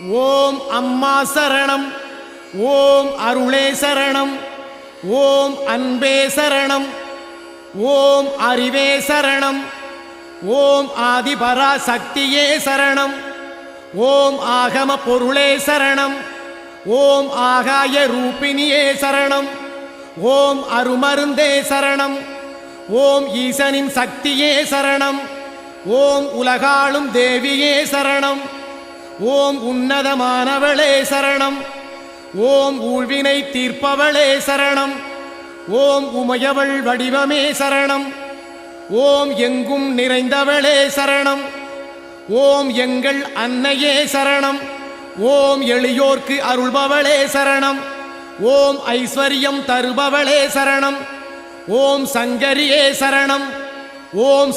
ஓம் அம்மா சரணம், ஓம் அருளே சரணம், ஓம் அன்பே சரணம், ஓம் அறிவே சரணம், ஓம் ஆதிபரா சக்தியே சரணம், ஓம் ஆகம பொருளே சரணம், ஓம் ஆகாய ரூபிணியே சரணம், ஓம் அருமருந்தே சரணம், ஓம் ஈசனின் சக்தியே சரணம், ஓம் உலகாளும் தேவியே சரணம், ஓம் உன்னதமானவளே சரணம், ஓம் ஊழ்வினை தீர்ப்பவளே சரணம், ஓம் உமையவள் வடிவமே சரணம், ஓம் எங்கும் நிறைந்தவளே சரணம், ஓம் எங்கள் அன்னையே சரணம், ஓம் எளியோர்க்கு அருள்பவளே சரணம், ஓம் ஐஸ்வர்யம் தருபவளே சரணம், ஓம் சங்கரியே சரணம், ஓம்